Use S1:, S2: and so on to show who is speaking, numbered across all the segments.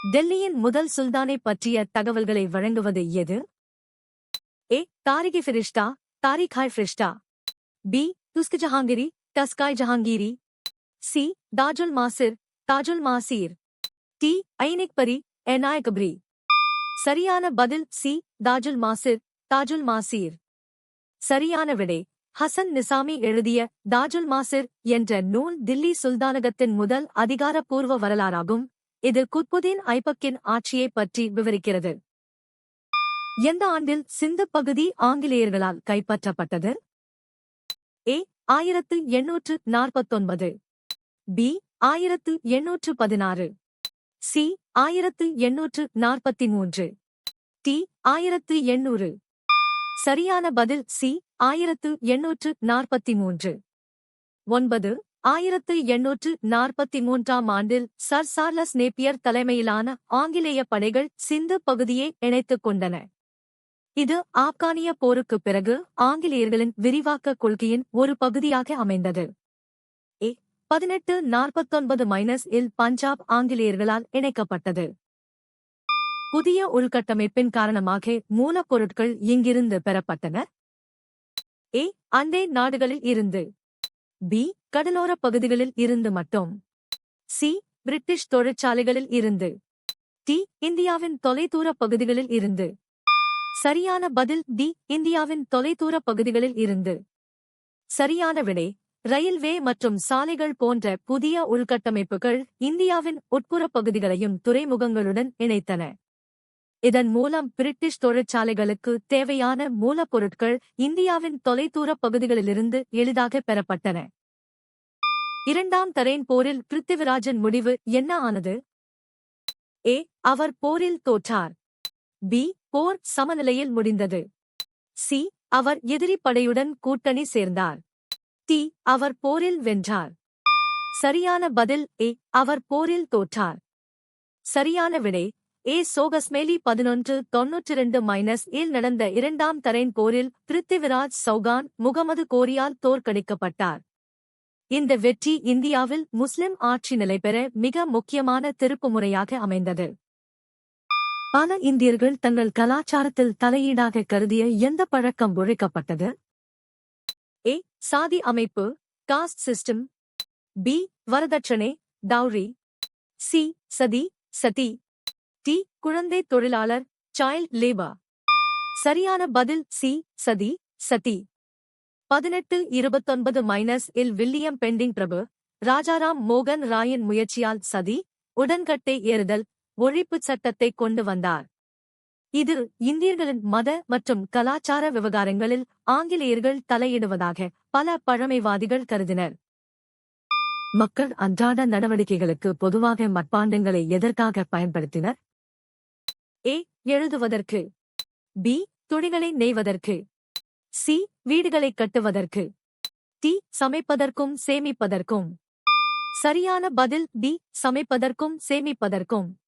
S1: டெல்லியின் முதல் சுல்தானை பற்றிய தகவல்களை வழங்குவது எது? A. Tarikhi Firishta, Tarikhai Firishta. B. Tuzuk Jahangiri, Tuzuk Jahangiri. C. Tajul Maasir, Tajul Maasir. D. Ainiakbari, Ainiakbari. சரியான பதில் சி. தாஜுல் மாசிர், தாஜுல் மாசீர். சரியான விடை ஹசன் நிசாமி எழுதிய தாஜுல் மாசிர் என்ற நூல் தில்லி சுல்தானகத்தின் முதல் அதிகாரப்பூர்வ வரலாறாகும். இது குத்புதீன் ஐபக்கின் ஆட்சியைப் பற்றி விவரிக்கிறது. எந்த ஆண்டில் சிந்து பகுதி ஆங்கிலேயர்களால் கைப்பற்றப்பட்டது? ஏ. 1849. பி. 1816. சி. 1843. டி. 1800. சரியான பதில் சி. 1843. 9. 1843ஆம் ஆண்டில் சர் சார்லஸ் நேப்பியர் தலைமையிலான ஆங்கிலேய படைகள் சிந்து பகுதியை இணைத்துக் கொண்டன. இது ஆப்கானிய போருக்குப் பிறகு ஆங்கிலேயர்களின் விரிவாக்க கொள்கையின் ஒரு பகுதியாக அமைந்தது. ஏ. 1849-இல் பஞ்சாப் ஆங்கிலேயர்களால் இணைக்கப்பட்டது. புதிய உள்கட்டமைப்பின் காரணமாக மூலப்பொருட்கள் எங்கிருந்து பெறப்பட்டன? ஏ. அண்டை நாடுகளில் இருந்து. பி. கடலோரப் பகுதிகளில் இருந்து மட்டும். சி. பிரிட்டிஷ் தொழிற்சாலைகளில் இருந்து. டி. இந்தியாவின் தொலைதூரப் பகுதிகளில் இருந்து. சரியான பதில் டி. இந்தியாவின் தொலைதூரப் பகுதிகளில் இருந்து. சரியான விடை ரயில்வே மற்றும் சாலைகள் போன்ற புதிய உள்கட்டமைப்புகள் இந்தியாவின் உட்புறப் பகுதிகளையும் துறைமுகங்களுடன் இணைத்தன. இதன் மூலம் பிரிட்டிஷ் தொழிற்சாலைகளுக்கு தேவையான மூலப்பொருட்கள் இந்தியாவின் தொலைதூரப் பகுதிகளிலிருந்து எளிதாக பெறப்பட்டன. இரண்டாம் தரைன் போரில் பிருத்திவிராஜன் முடிவு என்ன ஆனது? ஏ. அவர் போரில் தோற்றார். பி. போர் சமநிலையில் முடிந்தது. சி. அவர் எதிரி படையுடன் கூட்டணி சேர்ந்தார். டி. அவர் போரில் வென்றார். சரியான பதில் ஏ. அவர் போரில் தோற்றார். சரியான விடை ஏ. சோகஸ்மேலி 1192-இல் நடந்த இரண்டாம் தரைன் போரில் பிருத்திவிராஜ் சௌகான் முகமது கோரியால் தோற்கடிக்கப்பட்டார். இந்த வெற்றி இந்தியாவில் முஸ்லிம் ஆட்சி நிலைபெற மிக முக்கியமான திருப்புமுறையாக அமைந்தது. பல இந்தியர்கள் தங்கள் கலாச்சாரத்தில் தலையீடாக கருதிய எந்த பழக்கம் ஒழிக்கப்பட்டது? ஏ. சாதி அமைப்பு, காஸ்ட் சிஸ்டம். பி. வரதட்சணை, டவுரி. சி. சதி, சதி. டி. குழந்தை தொழிலாளர், சைல்ட் லேபர். சரியான பதில் சி. சதி, சதி. 1829-இல் வில்லியம் பெண்டிங் பிரபு, ராஜாராம் மோகன் ராயின் முயற்சியால் சதி, உடன்கட்டை ஏறுதல், ஒழிப்புச் சட்டத்தை கொண்டு வந்தார். இது இந்தியர்களின் மத மற்றும் கலாச்சார விவகாரங்களில் ஆங்கிலேயர்கள் தலையிடுவதாக பல பழமைவாதிகள் கருதினர். மக்கள் அன்றாட நடவடிக்கைகளுக்கு பொதுவாக மட்பாண்டங்களை எதற்காக பயன்படுத்தினர்? ஏ. எழுதுவதற்கு. பி. துணிகளை நெய்வதற்கு. சி. வீடுகளை கட்டுவதற்கு. டி. சமைப்பதற்கும் சேமிப்பதற்கும். சரியான பதில் பி. சமைப்பதற்கும் சேமிப்பதற்கும்.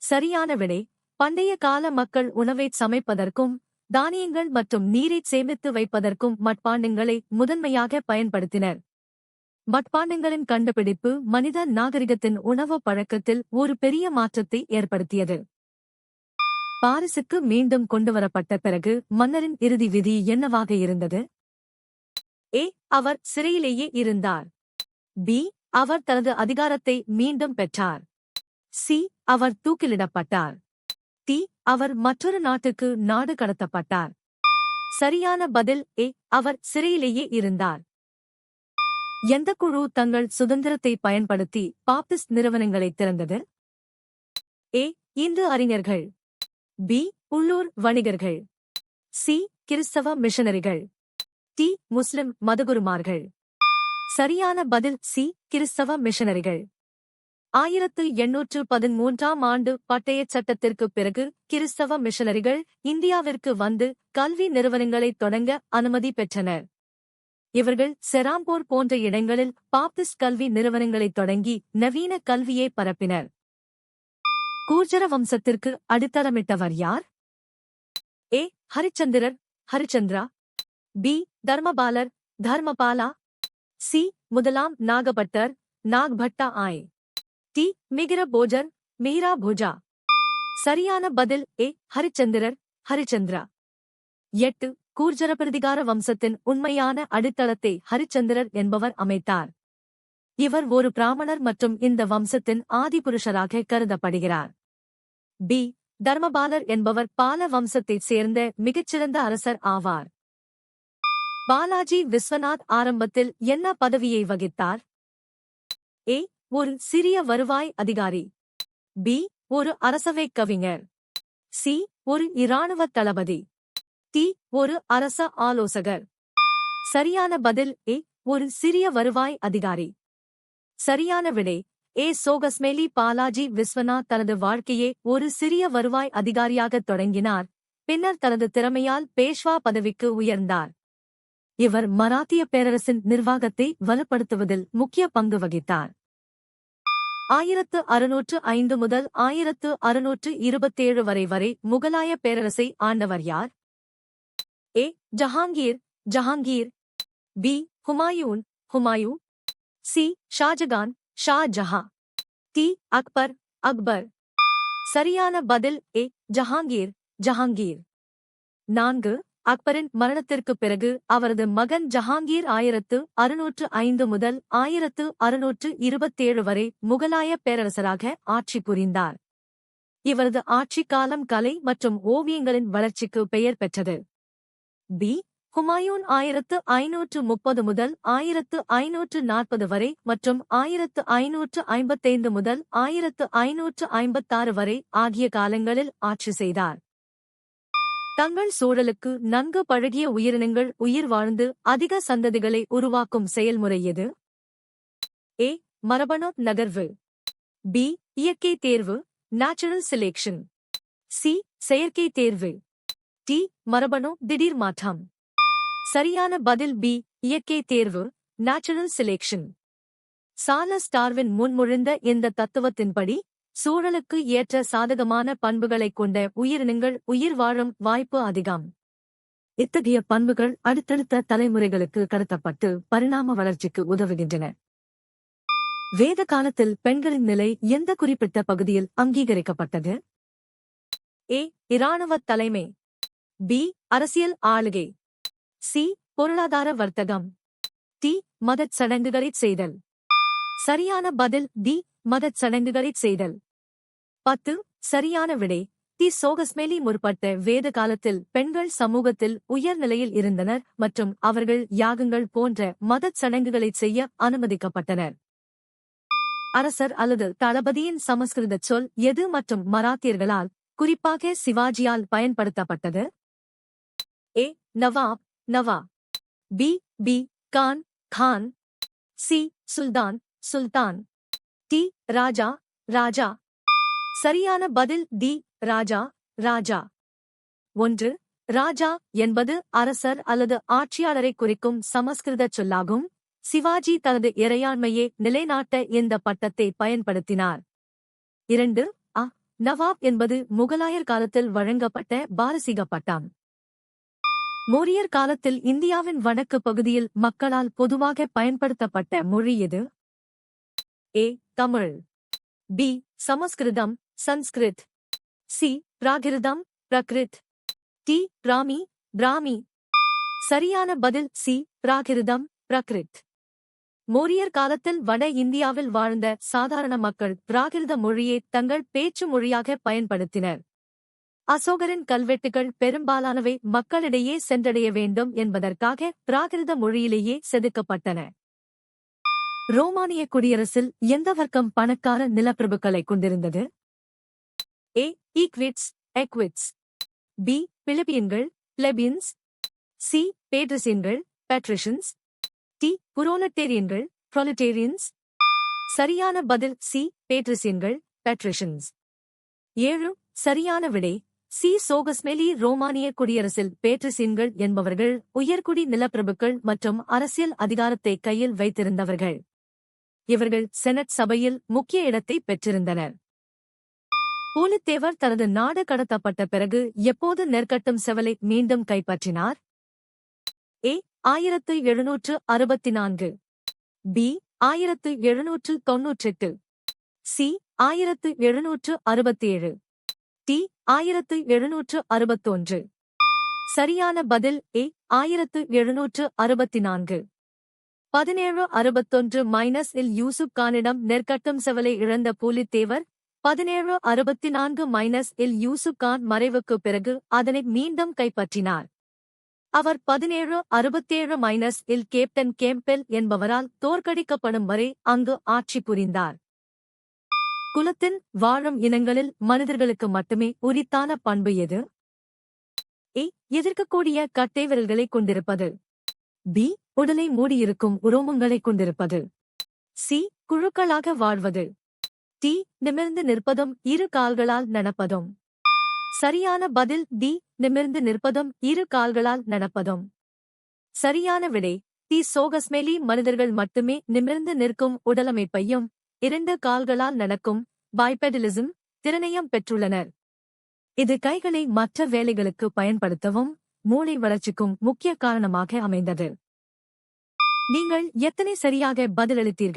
S1: சரியான விடை பண்டைய கால மக்கள் உணவை சமைப்பதற்கும் தானியங்கள் மற்றும் நீரை சேமித்து வைப்பதற்கும் மட்பாண்டங்களை முதன்மையாக பயன்படுத்தினர். மட்பாண்டங்களின் கண்டுபிடிப்பு மனித நாகரிகத்தின் உணவு பழக்கத்தில் ஒரு பெரிய மாற்றத்தை ஏற்படுத்தியது. பாரிசுக்கு மீண்டும் கொண்டுவரப்பட்ட பிறகு மன்னரின் இறுதி விதி என்னவாக இருந்தது? ஏ. அவர் சிறையிலேயே இருந்தார். பி. அவர் தனது அதிகாரத்தை மீண்டும் பெற்றார். சி. அவர் தூக்கிலிடப்பட்டார். டி. அவர் மற்றொரு நாட்டுக்கு நாடு கடத்தப்பட்டார். சரியான பதில் ஏ. அவர் சிறையிலேயே இருந்தார். எந்த குழு தங்கள் சுதந்திரத்தை பயன்படுத்தி பாப்டிஸ்ட் நிறுவனங்களை திறந்தது? ஏ. இந்து அறிஞர்கள். பி. உள்ளூர் வணிகர்கள். சி. கிறிஸ்தவ மிஷனரிகள். டி. முஸ்லிம் மதகுருமார்கள். சரியான பதில் சி. கிறிஸ்தவ மிஷனரிகள். 1813ஆம் ஆண்டு பட்டயச் சட்டத்திற்குப் பிறகு கிறிஸ்தவ மிஷனரிகள் இந்தியாவிற்கு வந்து கல்வி நிறுவனங்களைத் தொடங்க அனுமதி பெற்றனர். இவர்கள் செராம்பூர் போன்ற இடங்களில் பாப்டிஸ்ட் கல்வி நிறுவனங்களைத் தொடங்கி நவீன கல்வியை பரப்பினர். கூர்ஜர வம்சத்திற்கு அடித்தளமிட்டவர் யார்? ஏ. ஹரிச்சந்திரர், ஹரிச்சந்திரா. பி. தர்மபாலர், தர்மபாலா. சி. முதலாம் நாகபட்டர், நாக்பட்டா ஆய். டி. மிகிர போஜர், மீரா பூஜா. சரியான பதில் ஏ. ஹரிச்சந்திரர், ஹரிச்சந்திரா. 8. கூர்ஜரபிரதிகார வம்சத்தின் உண்மையான அடித்தளத்தை ஹரிச்சந்திரர் என்பவர் அமைத்தார். இவர் ஒரு பிராமணர் மற்றும் இந்த வம்சத்தின் ஆதிபுருஷராக கருதப்படுகிறார். பி. தர்மபாலர் என்பவர் பால வம்சத்தைச் சேர்ந்த மிகச்சிறந்த அரசர் ஆவார். பாலாஜி விஸ்வநாத் ஆரம்பத்தில் என்ன பதவியை வகித்தார்? ஏ. ஒரு சிறிய வருவாய் அதிகாரி. பி. ஒரு அரசவைக் கவிஞர். சி. ஒரு இராணுவ தளபதி. டி. ஒரு அரச ஆலோசகர். சரியான பதில் ஏ. ஒரு சிறிய வருவாய் அதிகாரி. சரியான விடை ஏ. சோகஸ்மேலி. பாலாஜி விஸ்வநாத் தனது வாழ்க்கையை ஒரு சிறிய வருவாய் அதிகாரியாகத் தொடங்கினார், பின்னர் தனது திறமையால் பேஷ்வா பதவிக்கு உயர்ந்தார். இவர் மராத்திய பேரரசின் நிர்வாகத்தை வலுப்படுத்துவதில் முக்கிய பங்கு வகித்தார். 1605 முதல் 1627 வரை முகலாய பேரரசை ஆண்டவர் யார்? A. Jahangir, Jahangir. B. Humayun, Humayun. C. Shahjahan, Shah Jahan. D. Akbar, Akbar. சரியான பதில் ஏ. ஜஹாங்கீர், ஜஹாங்கீர். 4. அக்பரின் மரணத்திற்குப் பிறகு அவரது மகன் ஜஹாங்கீர் 1605 முதல் 1627 வரை முகலாய பேரரசராக ஆட்சி புரிந்தார். இவரது ஆட்சிக் காலம் கலை மற்றும் ஓவியங்களின் வளர்ச்சிக்கு பெயர் பெற்றது. பி. ஹுமாயூன் 1530 முதல் 1540 வரை மற்றும் 1555 முதல் 1556 வரை ஆகிய காலங்களில் ஆட்சி செய்தார். தங்கள் சூழலுக்கு நன்கு பழகிய உயிரினங்கள் உயிர் வாழ்ந்து அதிக சந்ததிகளை உருவாக்கும் செயல்முறை எது? ஏ. மரபணு நகர்வு. பி. இயற்கை தேர்வு, நேச்சுரல் செலெக்ஷன். சி. செயற்கை தேர்வு. டி. மரபணு திடீர் மாற்றம். சரியான பதில் பி. இயற்கை தேர்வு, நேச்சுரல் செலெக்ஷன். சார்லஸ் டார்வின் முன்மொழிந்த இந்த தத்துவத்தின்படி சூழலுக்கு ஏற்ற சாதகமான பண்புகளைக் கொண்ட உயிரினங்கள் உயிர் வாழும் வாய்ப்பு அதிகம். இத்தகைய பண்புகள் அடுத்தடுத்த தலைமுறைகளுக்கு கடத்தப்பட்டு பரிணாம வளர்ச்சிக்கு உதவுகின்றன. வேத காலத்தில் பெண்களின் நிலை எந்த குறிப்பிட்ட பகுதியில் அங்கீகரிக்கப்பட்டது? ஏ. இராணுவத் தலைமை. பி. அரசியல் ஆளுகை. சி. பொருளாதார வர்த்தகம். டி. மதச் சடங்குகளைச் செய்தல். சரியான பதில் டி. மதச் சடங்குகளைச் செய்தல். 10. சரியான விடை டி. சோகஸ்மேலி முற்பட்ட வேத காலத்தில் பெண்கள் சமூகத்தில் உயர் நிலையில் இருந்தனர் மற்றும் அவர்கள் யாகங்கள் போன்ற மதச் சடங்குகளைச் செய்ய அனுமதிக்கப்பட்டனர். அரசர் அல்லது தளபதியின் சமஸ்கிருத சொல் எது மற்றும் மராத்தியர்களால், குறிப்பாக சிவாஜியால் பயன்படுத்தப்பட்டது? A. Nawab, nawab. B. B. Khan, khan. C. Sultan, sultan. D. Raja, raja. சரியான பதில் டி. ராஜா, ராஜா. 1. ராஜா என்பது அரசர் அல்லது ஆட்சியாளரை குறிக்கும் சமஸ்கிருத சொல்லாகும். சிவாஜி தனது இறையாண்மையை நிலைநாட்ட இந்த பட்டத்தை பயன்படுத்தினார். 2. நவாப் என்பது முகலாயர் காலத்தில் வழங்கப்பட்ட பாரசீக பட்டம். மௌரியர் காலத்தில் இந்தியாவின் வடக்கு பகுதியில் மக்களால் பொதுவாக பயன்படுத்தப்பட்ட மொழி எது? ஏ. தமிழ். பி. சமஸ்கிருதம், சன்ஸ்கிருத். சி. பிராகிருதம், பிரகிருத். டி. பிராமி, பிராமி. சரியான பதில் சி. பிராகிருதம், பிரகிருத். மௌரியர் காலத்தில் வட இந்தியாவில் வாழ்ந்த சாதாரண மக்கள் பிராகிருத மொழியை தங்கள் பேச்சு மொழியாக பயன்படுத்தினர். அசோகரின் கல்வெட்டுகள் பெரும்பாலானவை மக்களிடையே சென்றடைய வேண்டும் என்பதற்காக பிராகிருத மொழியிலேயே செதுக்கப்பட்டன. ரோமானிய குடியரசில் எந்த வர்க்கம் பணக்கார நிலப்பிரபுக்களை கொண்டிருந்தது? ஏ. ஈக்விட்ஸ், எக்விட்ஸ். பி. பிலிப்பியன்கள், பிளெபியன்ஸ். சி. பேட்ரிசியன்கள், பேட்ரிஷன்ஸ். டி. புரோலட்டேரியன்கள், புரோலட்டேரியன்ஸ். சரியான பதில் சி. பேட்ரிசியன்கள், பேட்ரிஷன்ஸ். 7. சரியான விடை சி. சோகஸ்மேலி. ரோமானிய குடியரசில் பேட்ரிசியன்கள் என்பவர்கள் உயர்குடி நிலப்பிரபுக்கள் மற்றும் அரசியல் அதிகாரத்தை கையில் வைத்திருந்தவர்கள். இவர்கள் செனட் சபையில் முக்கிய இடத்தை பெற்றிருந்தனர். பூலித்தேவர் தனது நாடு கடத்தப்பட்ட பிறகு எப்போது நெற்கட்டும் செவலை மீண்டும் கைப்பற்றினார்? ஏ. 1764. பி. 1798. சி. 1767 டி 1761 சரியான பதில் ஏ 1764 1761 மைனஸ் இல் யூசுப் கானிடம் நெற்கட்டும் செவலை இழந்த பூலித்தேவர் 1764 மைனஸ் இல் யூசுப் கான் மறைவுக்குப் பிறகு அதனை மீண்டும் கைப்பற்றினார். அவர் 1767 மைனஸ் இல் கேப்டன் கேம்பெல் என்பவரால் தோற்கடிக்கப்படும் வரை அங்கு ஆட்சி புரிந்தார். குலத்தின் வாழும் இனங்களில் மனிதர்களுக்கு மட்டுமே உரித்தான பண்பு எது? ஏ எதிர்க்கக்கூடிய கட்டை விரல்களைக் கொண்டிருப்பது. பி உடலை மூடியிருக்கும் உரோமங்களைக் கொண்டிருப்பது. சி குழுக்களாக வாழ்வது. டி நிமிர்ந்து நிற்பதும் இரு கால்களால் நடப்பதும். சரியான பதில் டி நிமிர்ந்து நிற்பதும் இரு கால்களால் நடப்பதும். சரியான விடை டி சோகஸ்மெலி மனிதர்கள் மட்டுமே நிமிர்ந்து நிற்கும் உடலமைப்பையும் 2 கால்களால் நடக்கும் பைபெடலிசம் திறனையும் பெற்றுள்ளனர். இது கைகளை மற்ற வேலைகளுக்கு பயன்படுத்தவும் மூளை வளர்ச்சிக்கும் முக்கிய காரணமாக அமைந்தது. நீங்கள் எத்தனை சரியாக பதிலளித்தீர்கள்?